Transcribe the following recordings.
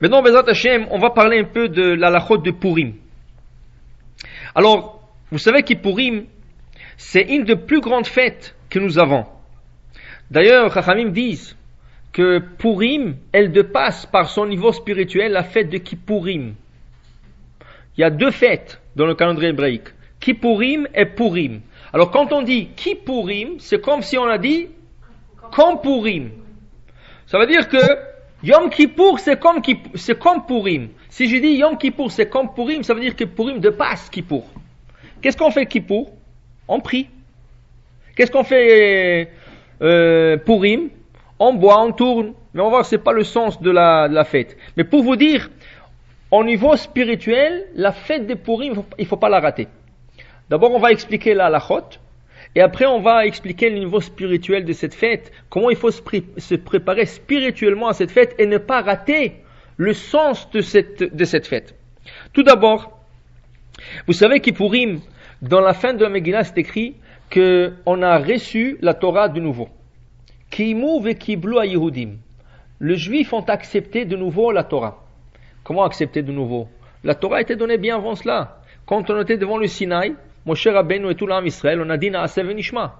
Maintenant, Bezrat Hashem, on va parler un peu de la halachot de Purim. Alors, vous savez que Purim, c'est une des plus grandes fêtes que nous avons. D'ailleurs, Chachamim disent que Purim, elle dépasse par son niveau spirituel la fête de Kippourim. Il y a deux fêtes dans le calendrier hébraïque, Kippourim et Purim. Alors quand on dit Kippourim, c'est comme si on a dit comme Purim. Ça veut dire que Yom Kippour, c'est comme Purim. Si je dis Yom Kippour, c'est comme Purim, ça veut dire que Purim dépasse Kippour. Qu'est-ce qu'on fait Kippour? On prie. Qu'est-ce qu'on fait Purim? On boit, on tourne. Mais on va voir, c'est pas le sens de la fête. Mais pour vous dire, au niveau spirituel, la fête de Purim, il faut pas la rater. D'abord, on va expliquer la halachot, et après, on va expliquer le niveau spirituel de cette fête, comment il faut se préparer spirituellement à cette fête et ne pas rater le sens de cette fête. Tout d'abord, vous savez que Purim, dans la fin de la Megillah, c'est écrit qu'on a reçu la Torah de nouveau. Kimu vekiblu haYehudim. Les Juifs ont accepté de nouveau la Torah. Comment accepter de nouveau? La Torah a été donnée bien avant cela. Quand on était devant le Sinaï, Moshe Rabbeinu et tout l'âme Israël, on a dit Naaseh v'nishma.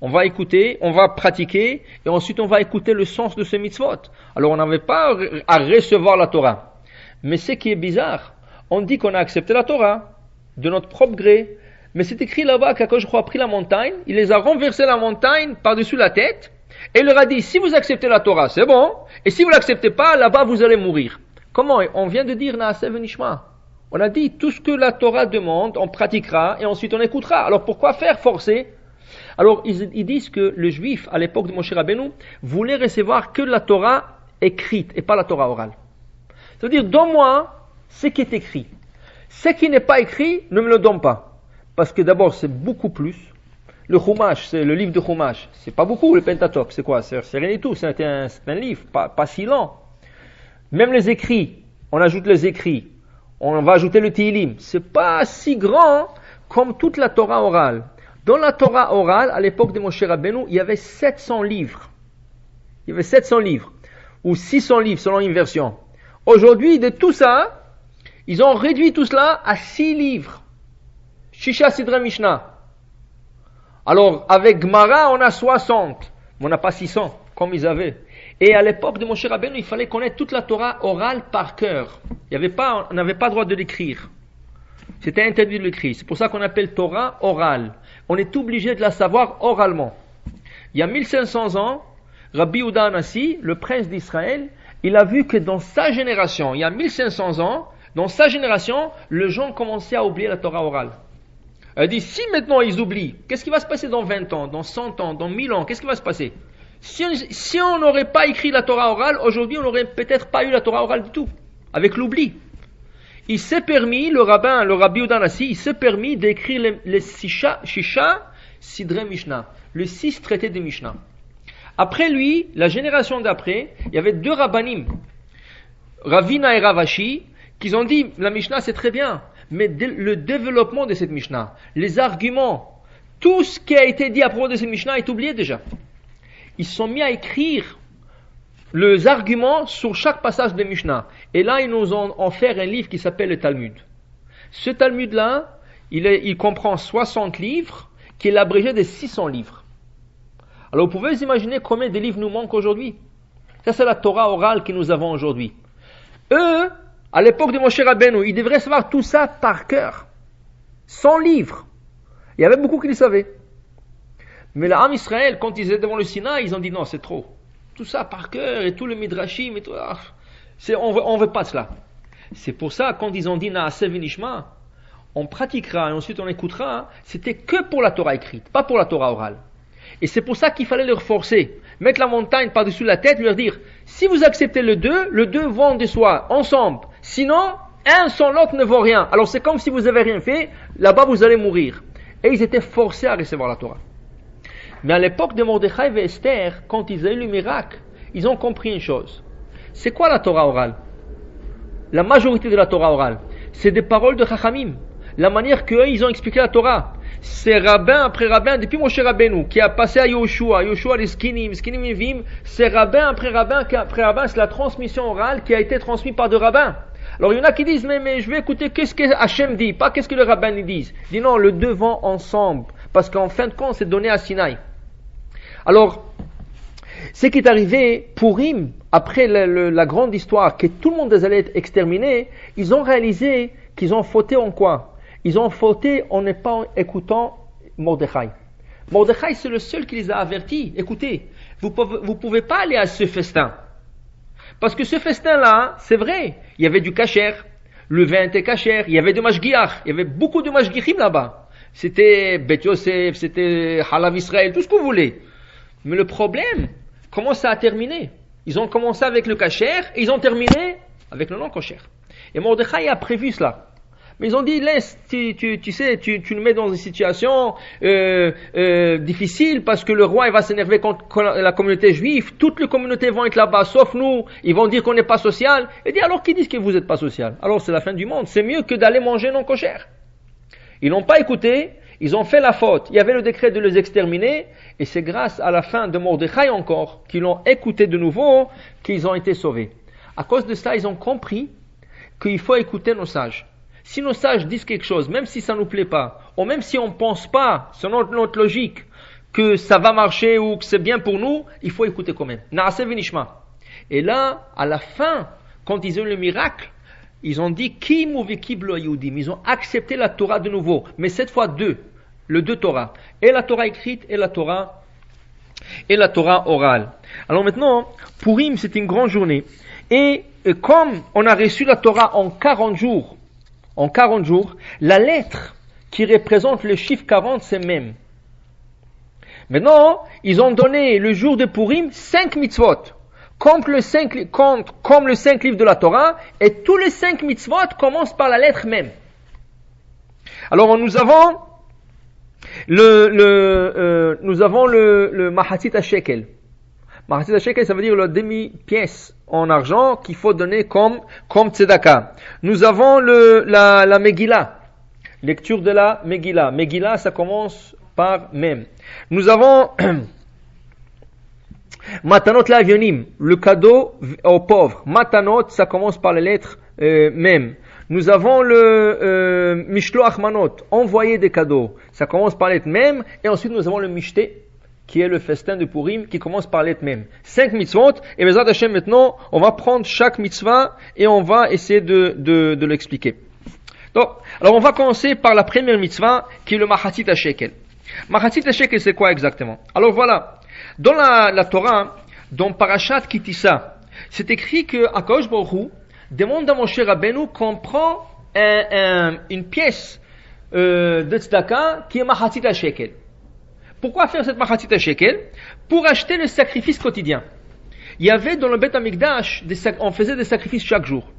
On va écouter, on va pratiquer, et ensuite on va écouter le sens de ce mitzvot. Alors on n'avait pas à recevoir la Torah. Mais ce qui est bizarre, on dit qu'on a accepté la Torah de notre propre gré. Mais c'est écrit là-bas qu'Akadosh Baruch Hu a pris la montagne, il les a renversé la montagne par-dessus la tête, et il leur a dit, si vous acceptez la Torah, c'est bon, et si vous ne l'acceptez pas, là-bas vous allez mourir. Comment? On vient de dire Naaseh v'nishma. On a dit, tout ce que la Torah demande, on pratiquera, et ensuite on écoutera. Alors pourquoi faire forcer? Alors ils disent que le juif, à l'époque de Moshe Rabbeinu, voulait recevoir que la Torah écrite, et pas la Torah orale. C'est-à-dire, donne-moi ce qui est écrit. Ce qui n'est pas écrit, ne me le donne pas. Parce que d'abord, c'est beaucoup plus. Le Chumash, c'est le livre de Chumash. C'est pas beaucoup, le Pentateuch. C'est quoi? C'est rien du tout. C'est un livre, pas si lent. Même les écrits, on ajoute les écrits. On va ajouter le Tehillim. C'est pas si grand comme toute la Torah orale. Dans la Torah orale, à l'époque de Moshe Rabbeinu, il y avait 700 livres. Il y avait 700 livres. Ou 600 livres, selon une version. Aujourd'hui, de tout ça, ils ont réduit tout cela à 6 livres. Shisha Sidra Mishnah. Alors, avec Gemara, on a 60. Mais on n'a pas 600, comme ils avaient. Et à l'époque de Moshe Rabbeinu, il fallait connaître toute la Torah orale par cœur. On n'avait pas le droit de l'écrire. C'était interdit de l'écrire. C'est pour ça qu'on appelle Torah orale. On est obligé de la savoir oralement. Il y a 1500 ans, Rabbi Yehuda Hanassi, le prince d'Israël, il a vu que dans sa génération, il y a 1500 ans, dans sa génération, les gens commençaient à oublier la Torah orale. Elle dit, si maintenant ils oublient, qu'est-ce qui va se passer dans 20 ans, dans 100 ans, dans 1000 ans? Qu'est-ce qui va se passer? Si on n'aurait pas écrit la Torah orale, aujourd'hui on n'aurait peut-être pas eu la Torah orale du tout, avec l'oubli. Il s'est permis, le Rabbi Yehuda Hanassi, il s'est permis d'écrire les Shisha Sidrei Mishnah, les 6 traités de Mishnah. Après lui, la génération d'après, il y avait 2 rabbanim, Ravina et Ravashi, qui ont dit, la Mishnah c'est très bien, mais le développement de cette Mishnah, les arguments, tout ce qui a été dit à propos de cette Mishnah est oublié déjà. Ils se sont mis à écrire les arguments sur chaque passage de Mishnah. Et là, ils nous ont offert un livre qui s'appelle le Talmud. Ce Talmud-là, il comprend 60 livres, qui est l'abrégé de 600 livres. Alors, vous pouvez vous imaginer combien de livres nous manquent aujourd'hui? Ça, c'est la Torah orale que nous avons aujourd'hui. Eux, à l'époque de Moshe Rabbeinu, ils devraient savoir tout ça par cœur. 100 livres. Il y avait beaucoup qui le savaient. Mais l'âme Israël, quand ils étaient devant le Sinaï, ils ont dit non, c'est trop. Tout ça par cœur, et tout le Midrashim, et tout. On veut pas cela. C'est pour ça, quand ils ont dit Naaseh v'nishma, on pratiquera et ensuite on écoutera, c'était que pour la Torah écrite, pas pour la Torah orale. Et c'est pour ça qu'il fallait leur forcer, mettre la montagne par-dessus la tête, leur dire, si vous acceptez le deux vont de soi, ensemble. Sinon, un sans l'autre ne vaut rien. Alors c'est comme si vous avez rien fait, là-bas vous allez mourir. Et ils étaient forcés à recevoir la Torah. Mais à l'époque de Mordechai et Esther, quand ils ont eu le miracle, ils ont compris une chose. C'est quoi la Torah orale? La majorité de la Torah orale, c'est des paroles de Chachamim. La manière qu'eux, ils ont expliqué la Torah. c'est rabbin après rabbin, depuis Moshe Rabbeinu, qui a passé à Yoshua les skinim vim, c'est rabbin après rabbin, c'est la transmission orale qui a été transmise par des rabbins. Alors il y en a qui disent, mais je vais écouter qu'est-ce que Hachem dit, pas qu'est-ce que le rabbin dit. Il dit non, le deux vont ensemble, parce qu'en fin de compte, c'est donné à Sinaï. Alors, ce qui est arrivé, Purim, après la grande histoire, que tout le monde allait être exterminé, ils ont réalisé qu'ils ont fauté en quoi? Ils ont fauté en ne pas écoutant Mordechai. Mordechai, c'est le seul qui les a avertis. Écoutez, vous pouvez pas aller à ce festin. Parce que ce festin-là, c'est vrai, il y avait du kasher, le vin était kasher, il y avait de mashgiach, il y avait beaucoup de mashgichim là-bas. C'était Bet Yosef, c'était Halav Israël, tout ce que vous voulez. Mais le problème, comment ça a terminé? Ils ont commencé avec le kasher et ils ont terminé avec le non-kasher. Et Mordechai a prévu cela. Mais ils ont dit, laisse, tu sais, tu nous mets dans une situation difficile parce que le roi il va s'énerver contre la communauté juive, toutes les communautés vont être là-bas, sauf nous, ils vont dire qu'on n'est pas social. Et dit, alors qui disent que vous n'êtes pas social? Alors c'est la fin du monde, c'est mieux que d'aller manger non kosher. Ils n'ont pas écouté, ils ont fait la faute. Il y avait le décret de les exterminer, et c'est grâce à la fin de Mordechai encore, qu'ils l'ont écouté de nouveau, qu'ils ont été sauvés. À cause de ça, ils ont compris qu'il faut écouter nos sages. Si nos sages disent quelque chose, même si ça ne nous plaît pas, ou même si on ne pense pas, selon notre logique, que ça va marcher ou que c'est bien pour nous, il faut écouter quand même. Naaseh v'nishma. Et là, à la fin, quand ils ont eu le miracle, ils ont dit Ki muvekib lo yudim. Ils ont accepté la Torah de nouveau, mais cette fois deux Torah, et la Torah écrite et la Torah orale. Alors maintenant, Purim, c'est une grande journée. Et comme on a reçu la Torah en 40 jours, la lettre qui représente le chiffre 40, c'est même. Maintenant, ils ont donné le jour de Purim 5 mitzvot, comme le 5 livres de la Torah, et tous les 5 mitzvot commencent par la lettre même. Alors nous avons le Mahatzit HaShekel. Mahatzit HaShekel, ça veut dire la demi-pièce en argent qu'il faut donner comme tzedaka. Nous avons la Megillah, lecture de la Megillah. Megillah, ça commence par même. Nous avons Matanot l'avionim, le cadeau aux pauvres. Matanot, ça commence par les lettres même. Nous avons le Mishloach Manot, envoyer des cadeaux. Ça commence par les lettres même. Et ensuite, nous avons le Mishté, qui est le festin de Purim, qui commence par lettre même. 5 mitzvot, et Bezrat Hashem maintenant, on va prendre chaque mitzvah et on va essayer de l'expliquer. Donc, alors on va commencer par la première mitzvah, qui est le Mahatzit HaShekel. Mahatzit HaShekel, c'est quoi exactement? Alors voilà, dans la Torah, dans Parashat Kitissa, c'est écrit que Akadosh Baruch Hu demande à Moshe Rabbeinu qu'on prend une pièce de tzedaka qui est Mahatzit HaShekel. Pourquoi faire cette Mahatzit HaShekel? Pour acheter le sacrifice quotidien. Il y avait dans le Beth Amikdash, on faisait des sacrifices chaque jour.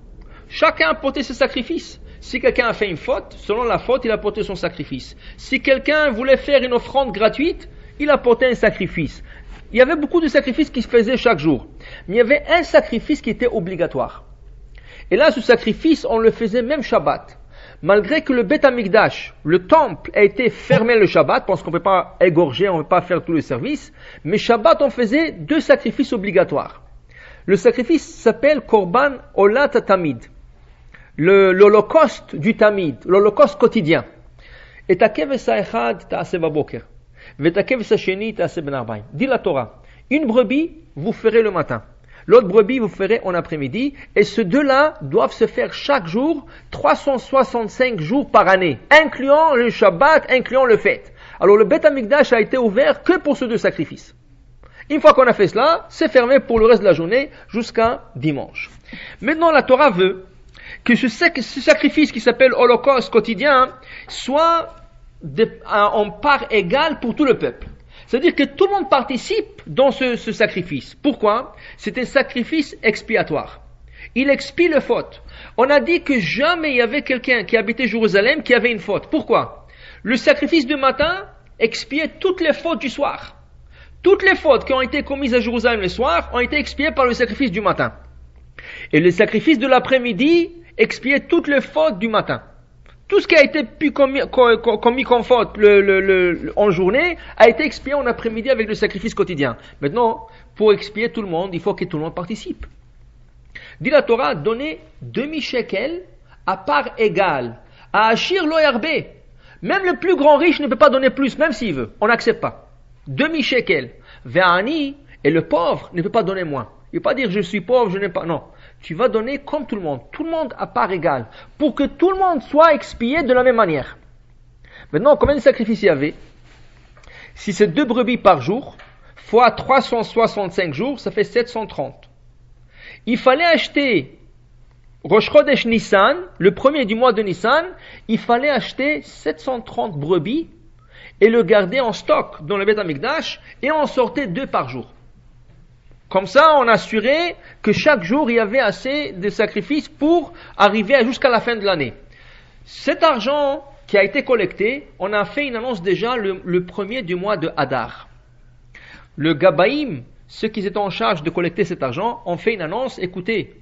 Chacun apportait ses sacrifices. Si quelqu'un a fait une faute, selon la faute, il apportait son sacrifice. Si quelqu'un voulait faire une offrande gratuite, il apportait un sacrifice. Il y avait beaucoup de sacrifices qui se faisaient chaque jour. Mais il y avait un sacrifice qui était obligatoire. Et là, ce sacrifice, on le faisait même Shabbat. Malgré que le Beth Amikdash, le temple, a été fermé le Shabbat, parce qu'on ne peut pas égorger, on ne peut pas faire tous les services, mais Shabbat, on faisait 2 sacrifices obligatoires. Le sacrifice s'appelle Korban Olat Tamid, l'holocauste du Tamid, l'holocauste quotidien. Et Takevesa Echad Ta'aseh Baboker, Vetakevesa Sheni Ta'aseh Ben Arbaim. Dit la Torah, une brebis, vous ferez le matin. L'autre brebis, vous ferez en après-midi. Et ces deux-là doivent se faire chaque jour, 365 jours par année, incluant le Shabbat, incluant le fête. Alors le Beth Amikdash a été ouvert que pour ces 2 sacrifices. Une fois qu'on a fait cela, c'est fermé pour le reste de la journée jusqu'à dimanche. Maintenant, la Torah veut que ce sacrifice qui s'appelle holocauste quotidien soit en part égale pour tout le peuple. C'est-à-dire que tout le monde participe dans ce sacrifice. Pourquoi? C'est un sacrifice expiatoire. Il expie les fautes. On a dit que jamais il y avait quelqu'un qui habitait Jérusalem qui avait une faute. Pourquoi? Le sacrifice du matin expiait toutes les fautes du soir. Toutes les fautes qui ont été commises à Jérusalem le soir ont été expiées par le sacrifice du matin. Et le sacrifice de l'après-midi expiait toutes les fautes du matin. Tout ce qui a été commis comme faute en journée a été expié en après-midi avec le sacrifice quotidien. Maintenant, pour expier tout le monde, il faut que tout le monde participe. Dit la Torah, donnez demi-shekel à part égale. À Achir lo yarbe. Même le plus grand riche ne peut pas donner plus, même s'il veut. On n'accepte pas. Demi-shekel. Ve'ani, et le pauvre ne peut pas donner moins. Il ne peut pas dire je suis pauvre, je n'ai pas. Non. Tu vas donner comme tout le monde. Tout le monde à part égale. Pour que tout le monde soit expié de la même manière. Maintenant, combien de sacrifices il y avait? Si c'est 2 brebis par jour, fois 365 jours, ça fait 730. Il fallait acheter Rosh Chodesh Nissan, le premier du mois de Nissan, il fallait acheter 730 brebis et le garder en stock dans le Beth Amikdash et en sortait 2 par jour. Comme ça, on assurait que chaque jour, il y avait assez de sacrifices pour arriver jusqu'à la fin de l'année. Cet argent qui a été collecté, on a fait une annonce déjà le premier du mois de Hadar. Le Gabaïm, ceux qui étaient en charge de collecter cet argent, ont fait une annonce, écoutez,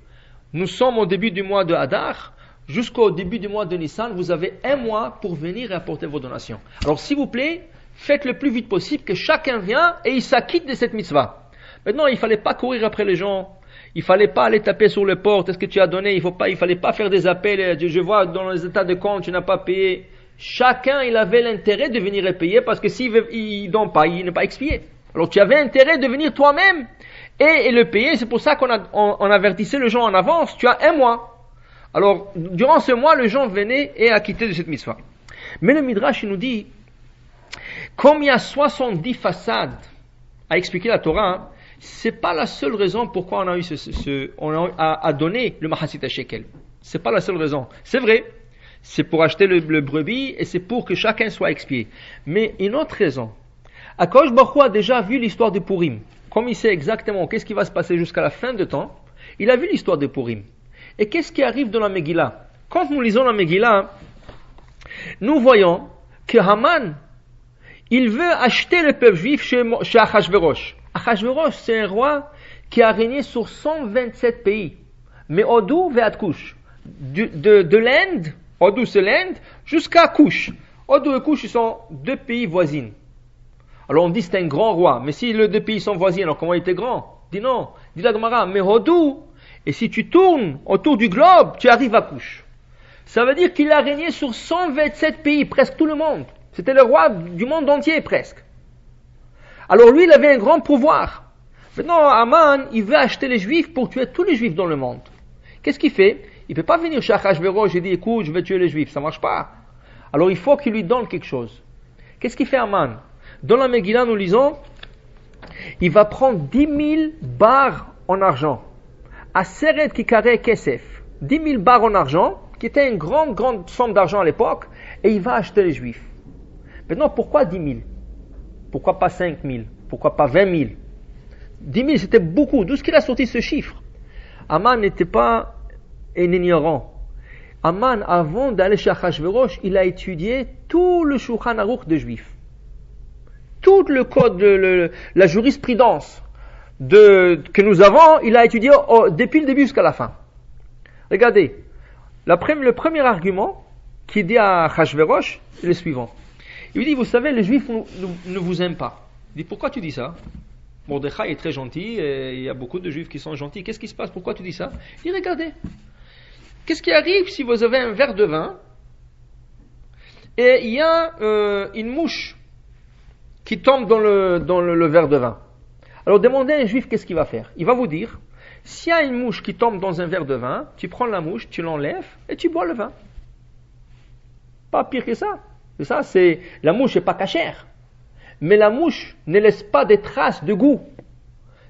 nous sommes au début du mois de Hadar, jusqu'au début du mois de Nissan, vous avez 1 mois pour venir et apporter vos donations. Alors s'il vous plaît, faites le plus vite possible que chacun vienne et il s'acquitte de cette mitzvah. Maintenant, il ne fallait pas courir après les gens, il ne fallait pas aller taper sur les portes, est-ce que tu as donné, il ne fallait pas faire des appels, je vois dans les états de compte, tu n'as pas payé. Chacun, il avait l'intérêt de venir et payer parce que s'il ne donne pas, il n'est pas expié. Alors tu avais intérêt de venir toi-même et le payer, c'est pour ça qu'on avertissait les gens en avance, tu as 1 mois. Alors, durant ce mois, les gens venaient et acquittaient de cette mitzvah. Mais le Midrash, il nous dit, comme il y a 70 façades à expliquer la Torah, hein, c'est pas la seule raison pourquoi on a eu on a donné le Mahasit Shekel. C'est pas la seule raison. C'est vrai, c'est pour acheter le brebis et c'est pour que chacun soit expié. Mais une autre raison, Akadosh Baruch Hu a déjà vu l'histoire de Purim. Comme il sait exactement qu'est-ce qui va se passer jusqu'à la fin de temps, il a vu l'histoire de Purim. Et qu'est-ce qui arrive dans la Megillah? Quand nous lisons la Megillah, nous voyons que Haman, il veut acheter le peuple juif chez Achashverosh. Achashverosh, c'est un roi qui a régné sur 127 pays. Mais Odou vers Kush. De l'Inde, Odou c'est l'Inde, jusqu'à Kush. Odou et Kush, ils sont 2 pays voisins. Alors on dit c'est un grand roi, mais si les 2 pays sont voisins, alors comment il était grand? Dis non, dit la Gemara, mais Odou, et si tu tournes autour du globe, tu arrives à Kush. Ça veut dire qu'il a régné sur 127 pays, presque tout le monde. C'était le roi du monde entier presque. Alors lui, il avait un grand pouvoir. Maintenant, Haman, il veut acheter les juifs pour tuer tous les juifs dans le monde. Qu'est-ce qu'il fait? Il ne peut pas venir chez Achashverosh et dire, écoute, je vais tuer les juifs. Ça ne marche pas. Alors il faut qu'il lui donne quelque chose. Qu'est-ce qu'il fait Haman? Dans la Megillah, nous lisons, il va prendre 10 000 bars en argent. Aseret kikare kesef. 10 000 bars en argent, qui était une grande somme d'argent à l'époque, et il va acheter les juifs. Maintenant, pourquoi 10 000? Pourquoi pas 5 000? Pourquoi pas 20 000? 10 000, c'était beaucoup. D'où est-ce qu'il a sorti ce chiffre? Haman n'était pas un ignorant. Haman, avant d'aller chez Achashverosh, il a étudié tout le Shulchan Aruch des Juifs. Tout le code, la jurisprudence que nous avons, il a étudié depuis le début jusqu'à la fin. Regardez, le premier argument qu'il dit à Achashverosh, c'est le suivant. Il lui dit, vous savez, les Juifs ne vous aiment pas. Il dit, pourquoi tu dis ça? Mordechai est très gentil, et il y a beaucoup de Juifs qui sont gentils. Qu'est-ce qui se passe? Pourquoi tu dis ça? Il dit, regardez, qu'est-ce qui arrive si vous avez un verre de vin et il y a une mouche qui tombe dans le verre de vin? Alors demandez à un Juif qu'est-ce qu'il va faire. Il va vous dire, s'il y a une mouche qui tombe dans un verre de vin, tu prends la mouche, tu l'enlèves et tu bois le vin. Pas pire que ça. Et ça, la mouche n'est pas cachère. Mais la mouche ne laisse pas des traces de goût.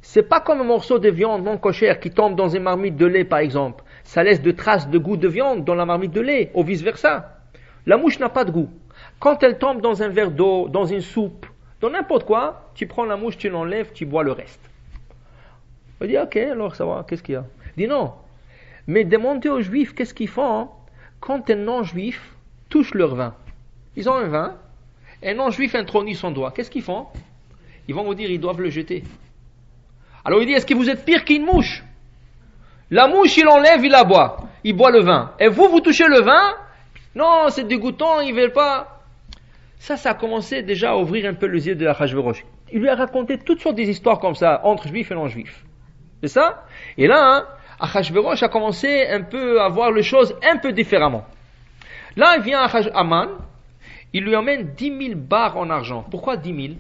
C'est pas comme un morceau de viande non cochère qui tombe dans une marmite de lait, par exemple. Ça laisse des traces de goût de viande dans la marmite de lait, ou vice versa. La mouche n'a pas de goût. Quand elle tombe dans un verre d'eau, dans une soupe, dans n'importe quoi, tu prends la mouche, tu l'enlèves, tu bois le reste. On dit, ok, alors ça va, qu'est-ce qu'il y a? Il dit non. Mais demandez aux Juifs qu'est-ce qu'ils font quand un non-juif touche leur vin. Ils ont un vin, un non-juif intronie son doigt. Qu'est-ce qu'ils font? Ils vont vous dire, ils doivent le jeter. Alors il dit, est-ce que vous êtes pire qu'une mouche? La mouche, il enlève, il la boit. Il boit le vin. Et vous touchez le vin, Non, c'est dégoûtant, ils veulent pas. Ça a commencé déjà à ouvrir un peu les yeux de Achashverosh. Il lui a raconté toutes sortes d'histoires comme ça, entre juifs et non-juifs. C'est ça? Et là, Achashverosh a commencé un peu à voir les choses un peu différemment. Là, il vient Aman, il lui emmène 10 000 bars en argent. Pourquoi 10 000?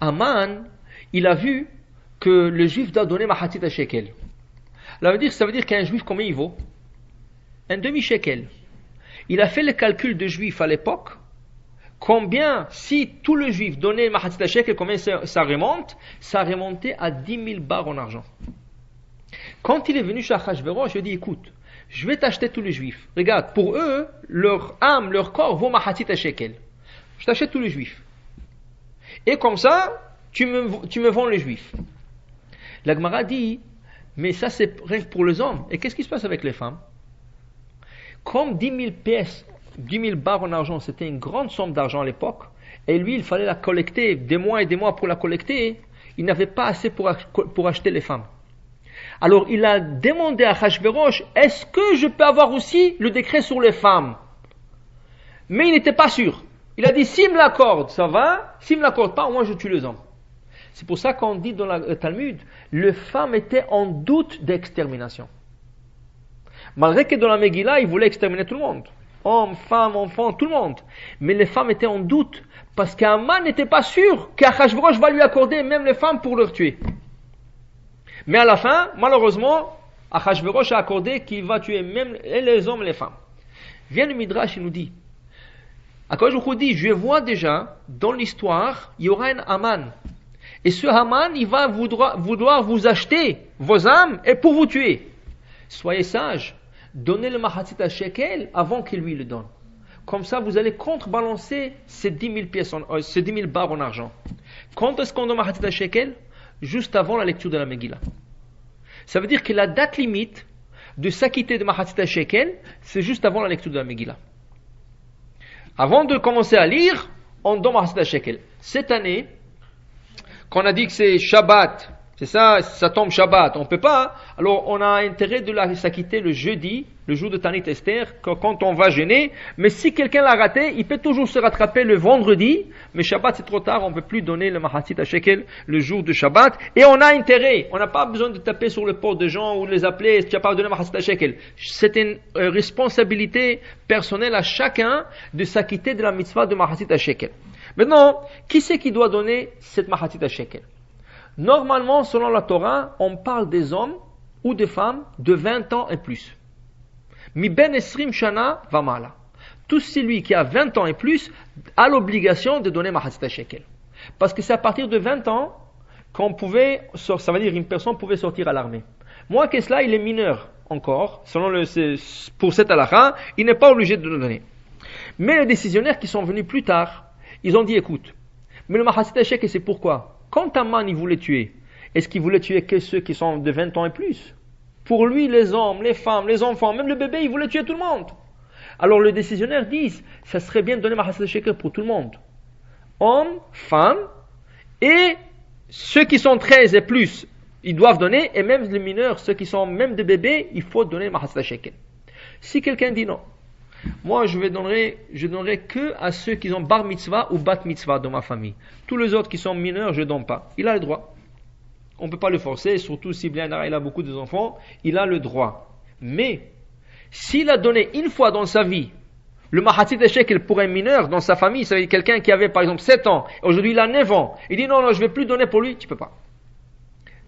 Aman, il a vu que le juif doit donner Mahatit à shekel. Ça veut dire qu'un juif, combien il vaut? Un demi-shekel. Il a fait le calcul de juifs à l'époque. Combien, si tout le juif donnait Mahatit à shekel, combien ça remonte? Ça remontait à 10 000 bars en argent. Quand il est venu chez Achashverosh, je lui ai dit, écoute, je vais t'acheter tous les juifs. Regarde, pour eux, leur âme, leur corps vaut Mahatit à shekel. Je t'achète tous les juifs. Et comme ça, tu me vends les juifs. La Gemara dit, mais ça c'est rien que pour les hommes. Et qu'est-ce qui se passe avec les femmes? Comme 10 000 pièces, 10 000 bars en argent, c'était une grande somme d'argent à l'époque, et lui, il fallait la collecter, des mois et des mois pour la collecter, il n'avait pas assez pour acheter les femmes. Alors, il a demandé à Achashverosh, est-ce que je peux avoir aussi le décret sur les femmes? Mais il n'était pas sûr. Il a dit, s'il me l'accorde, ça va. S'il ne me l'accorde pas, moi je tue les hommes. C'est pour ça qu'on dit dans le Talmud, les femmes étaient en doute d'extermination. Malgré que dans la Megillah, il voulait exterminer tout le monde. Hommes, femmes, enfants, tout le monde. Mais les femmes étaient en doute, parce qu'Aman n'était pas sûr qu'Achashverosh va lui accorder même les femmes pour leur tuer. Mais à la fin, malheureusement, Achashverosh a accordé qu'il va tuer même les hommes et les femmes. Vient le Midrash, il nous dit, Akadosh dit, je vois déjà, dans l'histoire, il y aura un Haman. Et ce Haman, il va vouloir vous acheter vos âmes et pour vous tuer. Soyez sages, donnez le Mahatit à shekel avant qu'il lui le donne. Comme ça, vous allez contrebalancer ces 10 000 bars en argent. Quand est-ce qu'on donne Mahatit à shekel? Juste avant la lecture de la Megillah. Ça veut dire que la date limite de s'acquitter de Mahatit à shekel, c'est juste avant la lecture de la Megillah. Avant de commencer à lire, on donne Mahatit à shekel. Cette année, qu'on a dit que c'est Shabbat, c'est ça, ça tombe Shabbat, on peut pas, alors on a intérêt de s'acquitter le jeudi, le jour de Tanit Esther, quand on va gêner, mais si quelqu'un l'a raté, il peut toujours se rattraper le vendredi, mais Shabbat c'est trop tard, on ne peut plus donner le Mahatit à shekel le jour de Shabbat, et on a intérêt, on n'a pas besoin de taper sur le porte de gens ou de les appeler, tu n'as pas donné Mahatit à shekel. C'est une responsabilité personnelle à chacun de s'acquitter de la mitzvah de Mahatit à shekel. Maintenant, qui c'est qui doit donner cette Mahatit à shekel? Normalement, selon la Torah, on parle des hommes ou des femmes de 20 ans et plus. Mi ben esrim shana vamala. Tout celui qui a 20 ans et plus a l'obligation de donner Mahatit à shekel. Parce que c'est à partir de 20 ans qu'on pouvait, ça veut dire une personne pouvait sortir à l'armée. Moi, que cela, il est mineur encore, pour cette halakha, il n'est pas obligé de le donner. Mais les décisionnaires qui sont venus plus tard, ils ont dit, écoute, mais le Mahatit à shekel, c'est pourquoi? Quand Haman il voulait tuer, est-ce qu'il voulait tuer que ceux qui sont de 20 ans et plus? Pour lui, les hommes, les femmes, les enfants, même le bébé, il voulait tuer tout le monde. Alors les décisionnaires disent, ça serait bien de donner Mahatit à shekel pour tout le monde. Hommes, femmes, et ceux qui sont 13 et plus, ils doivent donner, et même les mineurs, ceux qui sont même des bébés, il faut donner Mahatit à shekel. Si quelqu'un dit non, moi je donnerai que à ceux qui ont bar mitzvah ou bat mitzvah dans ma famille. Tous les autres qui sont mineurs, je ne donne pas. Il a le droit. On ne peut pas le forcer, surtout si il a beaucoup d'enfants, il a le droit. Mais, s'il a donné une fois dans sa vie, le Mahatit à shekel pour un mineur dans sa famille, ça veut dire quelqu'un qui avait par exemple 7 ans, aujourd'hui il a 9 ans, il dit non, je ne vais plus donner pour lui, tu ne peux pas.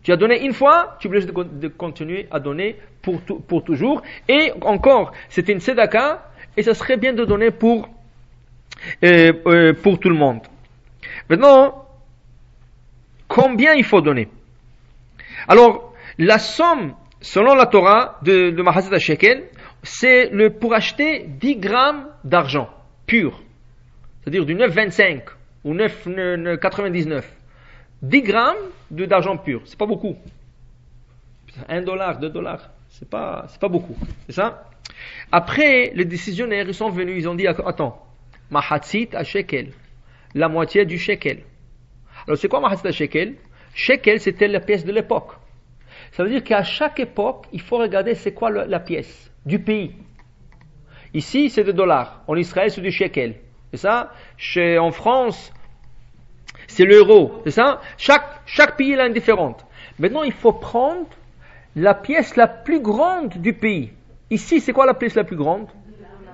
Tu as donné une fois, tu es obligé de continuer à donner pour toujours. Et encore, c'était une tzedaka, et ça serait bien de donner pour tout le monde. Maintenant, combien il faut donner? Alors, la somme, selon la Torah, de Mahatit à shekel, c'est pour acheter 10 grammes d'argent pur. C'est-à-dire du 9,25 ou 9,99. 10 grammes d'argent pur. C'est pas beaucoup. $1, $2, c'est pas beaucoup. C'est ça? Après, les décisionnaires, ils sont venus, ils ont dit, attends, Mahatit à shekel, la moitié du shekel. Alors, c'est quoi Mahatit à shekel? Shekel, c'était la pièce de l'époque. Ça veut dire qu'à chaque époque, il faut regarder c'est quoi la pièce du pays. Ici, c'est des dollars. En Israël, c'est du shekel. C'est ça? En France, c'est l'euro. C'est ça? Chaque pays est indifférente. Maintenant, il faut prendre la pièce la plus grande du pays. Ici, c'est quoi la pièce la plus grande?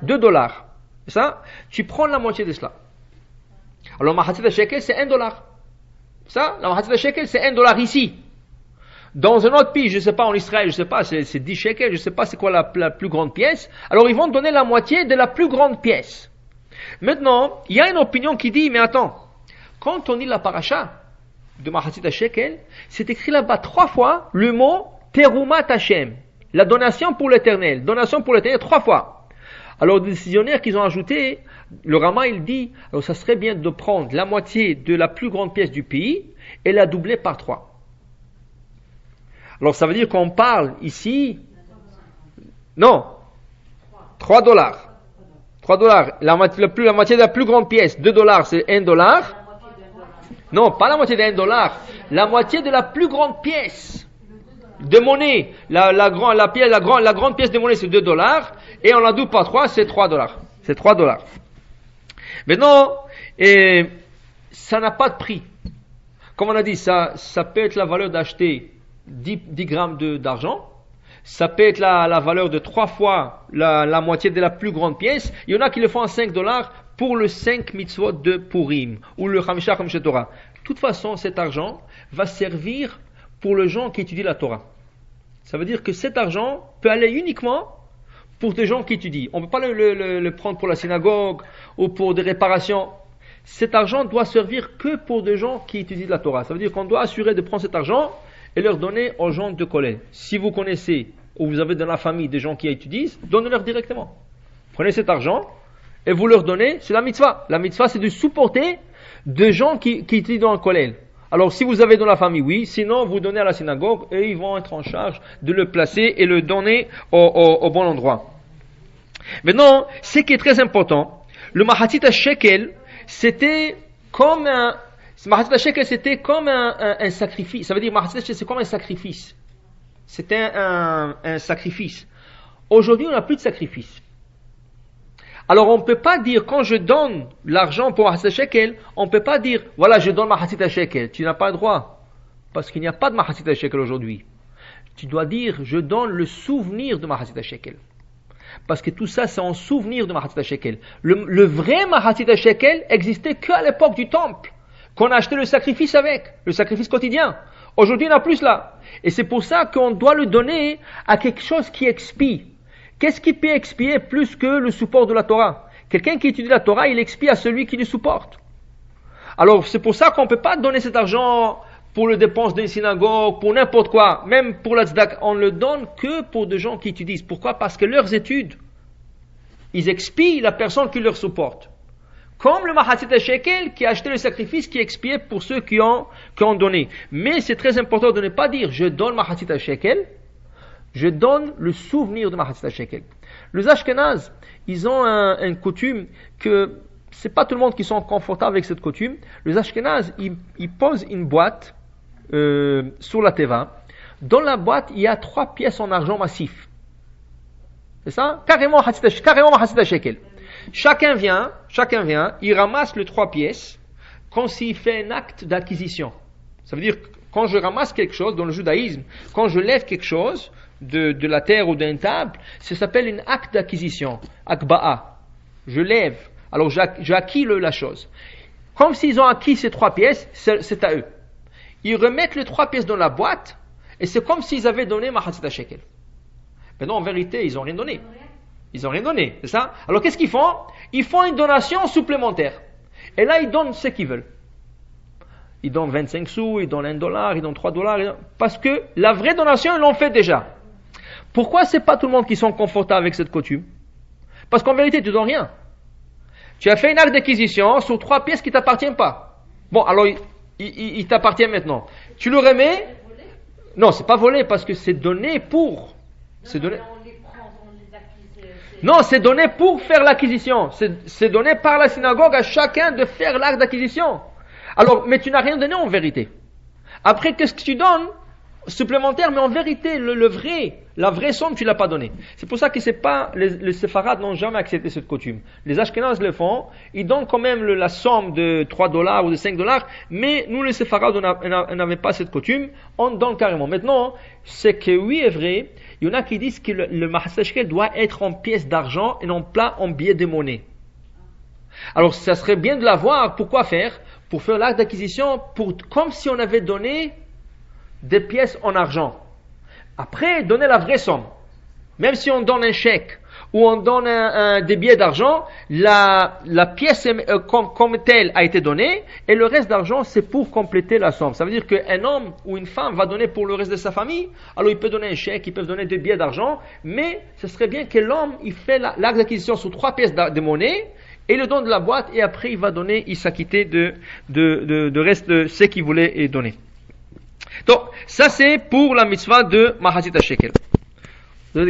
2 dollars. C'est ça? Tu prends la moitié de cela. Alors, Mahatzit shekel, c'est 1 dollar. Ça? La Mahatzit shekel, c'est 1 dollar ici. Dans un autre pays, je ne sais pas, en Israël, je ne sais pas, c'est 10 shekels, je ne sais pas c'est quoi la plus grande pièce. Alors, ils vont donner la moitié de la plus grande pièce. Maintenant, il y a une opinion qui dit, mais attends, quand on lit la paracha de Mahatzit shekel, c'est écrit là-bas 3 fois le mot Terumat Hashem, la donation pour l'éternel, 3 fois. Alors, les décisionnaires qu'ils ont ajouté, le Rama, il dit, alors ça serait bien de prendre la moitié de la plus grande pièce du pays et la doubler par 3. Alors ça veut dire qu'on parle ici, non, 3 dollars. 3 dollars. La moitié de la plus grande pièce, 2 dollars, c'est 1 dollar. Non, pas la moitié de 1 dollar. La moitié de la plus grande pièce de monnaie. La grande pièce de monnaie, c'est 2 dollars. Et on la double par 3, c'est 3 dollars. C'est 3 dollars. Maintenant, ça n'a pas de prix. Comme on a dit, ça peut être la valeur d'acheter 10 grammes d'argent. Ça peut être la valeur de 3 fois la moitié de la plus grande pièce. Il y en a qui le font à 5 dollars pour le 5 mitzvot de Purim ou le Chamisha Chamisha Torah. De toute façon, cet argent va servir pour les gens qui étudient la Torah. Ça veut dire que cet argent peut aller uniquement pour des gens qui étudient. On ne peut pas le prendre pour la synagogue ou pour des réparations. Cet argent doit servir que pour des gens qui étudient la Torah. Ça veut dire qu'on doit assurer de prendre cet argent et leur donner aux gens de collège. Si vous connaissez ou vous avez dans la famille des gens qui étudient, donnez-leur directement. Prenez cet argent et vous leur donnez, c'est la mitzvah. La mitzvah, c'est de supporter des gens qui étudient dans le collège. Alors, si vous avez dans la famille, oui. Sinon, vous donnez à la synagogue et ils vont être en charge de le placer et le donner au bon endroit. Maintenant, ce qui est très important, le Mahatzit shekel, c'était comme un sacrifice. Ça veut dire Mahatzit shekel, c'est comme un sacrifice. C'était un sacrifice. Aujourd'hui, on n'a plus de sacrifice. Alors, on ne peut pas dire, quand je donne l'argent pour Mahatzit shekel, on ne peut pas dire, voilà, je donne Mahatzit shekel. Tu n'as pas le droit. Parce qu'il n'y a pas de Mahatzit shekel aujourd'hui. Tu dois dire, je donne le souvenir de Mahatzit shekel. Parce que tout ça, c'est en souvenir de Mahatzit shekel. Le vrai Mahatzit shekel existait qu'à l'époque du temple, qu'on a acheté le sacrifice avec, le sacrifice quotidien. Aujourd'hui, on n'a plus cela. Et c'est pour ça qu'on doit le donner à quelque chose qui expie. Qu'est-ce qui peut expier plus que le support de la Torah? Quelqu'un qui étudie la Torah, il expie à celui qui le supporte. Alors, c'est pour ça qu'on ne peut pas donner cet argent pour les dépenses d'une synagogue, pour n'importe quoi, même pour la tzedaka. On ne le donne que pour des gens qui étudient. Pourquoi? Parce que leurs études, ils expient la personne qui leur supporte. Comme le Mahatzit shekel qui a acheté le sacrifice qui expiait pour ceux qui ont donné. Mais c'est très important de ne pas dire je donne Mahatzit shekel, je donne le souvenir de Mahatzit shekel. Les Ashkenazes, ils ont une coutume que c'est pas tout le monde qui sont confortables avec cette coutume. Les Ashkenazes, ils posent une boîte sur la teva. Dans la boîte, il y a 3 pièces en argent massif. C'est ça? Carrément Mahatzit shekel. Chacun vient, il ramasse les 3 pièces comme s'il fait un acte d'acquisition. Ça veut dire que quand je ramasse quelque chose dans le judaïsme, quand je lève quelque chose de la terre ou d'une table, ça s'appelle un acte d'acquisition, akba'a. Je lève, alors j'ai acquis la chose. Comme s'ils ont acquis ces 3 pièces, c'est à eux. Ils remettent les 3 pièces dans la boîte et c'est comme s'ils avaient donné Mahatzit shekel. Mais non, en vérité, ils n'ont rien donné. Ils n'ont rien donné, c'est ça? Alors qu'est-ce qu'ils font? Ils font une donation supplémentaire. Et là, ils donnent ce qu'ils veulent. Ils donnent 25 sous, ils donnent 1 dollar, ils donnent 3 dollars. Parce que la vraie donation, ils l'ont fait déjà. Pourquoi c'est pas tout le monde qui sont confortables avec cette coutume? Parce qu'en vérité, tu ne donnes rien. Tu as fait une acte d'acquisition sur 3 pièces qui ne t'appartiennent pas. Bon, alors, il t'appartient maintenant. Tu le remets? Non, c'est pas volé parce que c'est donné pour. C'est donné. Non, c'est donné pour faire l'acquisition. C'est donné par la synagogue à chacun de faire l'acte d'acquisition. Alors, mais tu n'as rien donné en vérité. Après, qu'est-ce que tu donnes? Supplémentaire, mais en vérité, le vrai La vraie somme, tu l'as pas donnée. C'est pour ça que c'est pas, les séfarades n'ont jamais accepté cette coutume. Les Ashkénazes le font, ils donnent quand même la somme de $3 ou de $5, mais nous les séfarades, on n'avait pas cette coutume, on donne carrément. Maintenant, c'est que oui est vrai, il y en a qui disent que le Mahaseh Shekel doit être en pièces d'argent et non pas en billets de monnaie. Alors, ça serait bien de l'avoir, pourquoi faire? Pour faire l'acte d'acquisition, comme si on avait donné des pièces en argent. Après, donner la vraie somme. Même si on donne un chèque ou on donne des billets d'argent, la pièce comme telle a été donnée et le reste d'argent c'est pour compléter la somme. Ça veut dire qu'un homme ou une femme va donner pour le reste de sa famille, alors il peut donner un chèque, il peut donner des billets d'argent, mais ce serait bien que l'homme il fait l'acte d'acquisition sur 3 pièces de monnaie et le don de la boîte et après il s'acquitter de reste de ce qu'il voulait donner. Donc, ça c'est pour la mitzvah de Mahasita Shekel.